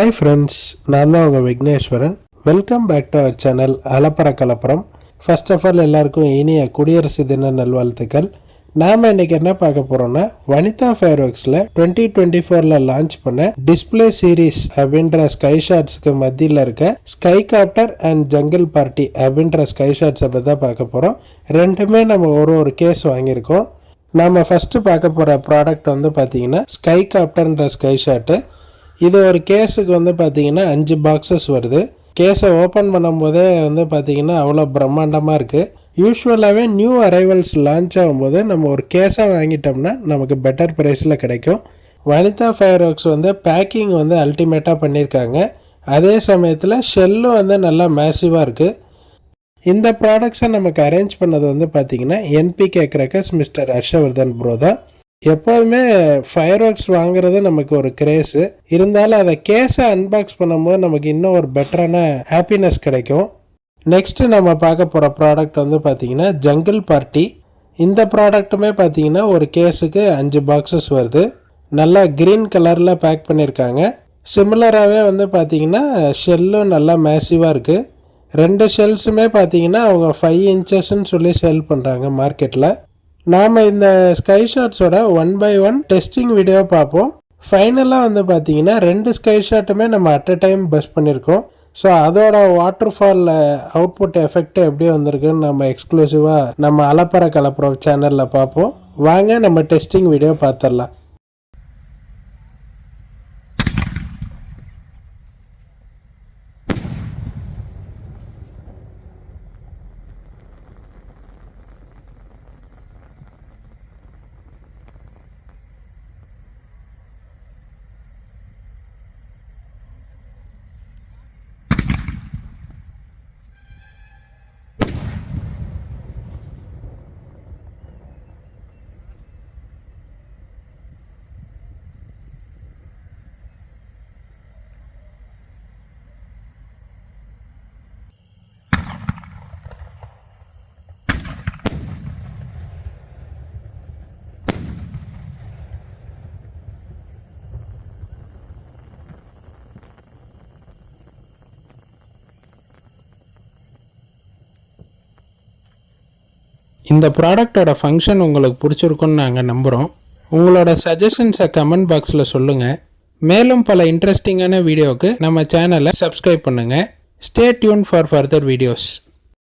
Hi friends, நான் தான் உங்கள் Vigneshwaran. Welcome back to our channel Alappara Kalapparam. First of all எல்லாருக்கும் இனிய குடியரசு தின நல்வாழ்த்துக்கள். நாம் இன்றைக்கி என்ன பார்க்க போகிறோன்னா, வனிதா ஃபயர்வொர்க்ஸில் 2024 லான்ச் பண்ண டிஸ்பிளே சீரீஸ் அப்படின்ற ஸ்கை ஷாட்ஸுக்கு மத்தியில் இருக்க sky copter and jungle party அப்படின்ற ஸ்கை ஷாட்ஸை பற்றி தான் பார்க்க போகிறோம். ரெண்டுமே நம்ம ஒரு கேஸ் வாங்கியிருக்கோம். நாம் ஃபஸ்ட்டு பார்க்க போகிற ப்ராடக்ட் வந்து பார்த்திங்கன்னா ஸ்கை காப்டர்ன்ற ஸ்கை ஷாட்டு. இது ஒரு கேஸுக்கு வந்து பார்த்திங்கன்னா 5 பாக்ஸஸ் வருது. கேஸை ஓப்பன் பண்ணும்போதே வந்து பார்த்திங்கன்னா அவ்வளோ பிரம்மாண்டமாக இருக்குது. யூஸ்வலாகவே நியூ அரைவல்ஸ் லான்ச் ஆகும்போது நம்ம ஒரு கேஸாக வாங்கிட்டோம்னா நமக்கு பெட்டர் ப்ரைஸில் கிடைக்கும். வனிதா ஃபயர்வொர்க்ஸ் வந்து பேக்கிங் வந்து அல்டிமேட்டாக பண்ணியிருக்காங்க. அதே சமயத்தில் ஷெல்லும் வந்து நல்லா மேசிவாக இருக்குது. இந்த ப்ராடக்ட்ஸை நமக்கு அரேஞ்ச் பண்ணது வந்து பார்த்திங்கன்னா NPK crackers mister Harshvardhan bro தான். எப்போதுமே ஃபயர்வொர்க்ஸ் வாங்குறது நமக்கு ஒரு கிரேஸு, இருந்தாலும் அதை கேஸை அன்பாக்ஸ் பண்ணும்போது நமக்கு இன்னும் ஒரு பெட்டரான ஹாப்பினஸ் கிடைக்கும். நெக்ஸ்ட்டு நம்ம பார்க்க போகிற ப்ராடக்ட் வந்து பார்த்திங்கன்னா ஜங்கிள் பார்ட்டி. இந்த ப்ராடக்ட்டுமே பார்த்திங்கன்னா ஒரு கேஸுக்கு 5 பாக்ஸஸ் வருது. நல்லா க்ரீன் கலரில் பேக் பண்ணியிருக்காங்க. சிமிலராகவே வந்து பார்த்திங்கன்னா ஷெல்லும் நல்லா மேசிவாக இருக்குது. 2 ஷெல்ஸுமே பார்த்திங்கன்னா அவங்க 5 இன்ச்சஸ்ன்னு சொல்லி சேல் பண்ணுறாங்க மார்க்கெட்டில். நாம் இந்த ஸ்கை ஷாட்ஸோட 1x1 டெஸ்டிங் வீடியோ பார்ப்போம். ஃபைனலாக வந்து பார்த்தீங்கன்னா 2 ஸ்கை ஷாட்டுமே நம்ம அட் அ டைம் பஸ் பண்ணியிருக்கோம். ஸோ அதோட வாட்டர் ஃபால் அவுட்புட் எஃபெக்ட் எப்படி வந்திருக்குன்னு நம்ம எக்ஸ்க்ளூசிவாக நம்ம அலப்பற கலப்புறம் சேனலில் பார்ப்போம். வாங்க நம்ம டெஸ்டிங் வீடியோ பார்த்துடலாம். இந்த ப்ராடக்டோட ஃபங்க்ஷன் உங்களுக்கு பிடிச்சிருக்குன்னு நாங்கள் நம்புகிறோம். உங்களோட சஜஷன்ஸை கமெண்ட் பாக்ஸில் சொல்லுங்கள். மேலும் பல இன்ட்ரெஸ்டிங்கான வீடியோவுக்கு நம்ம சேனலை சப்ஸ்கிரைப் பண்ணுங்கள். Stay tune for further videos.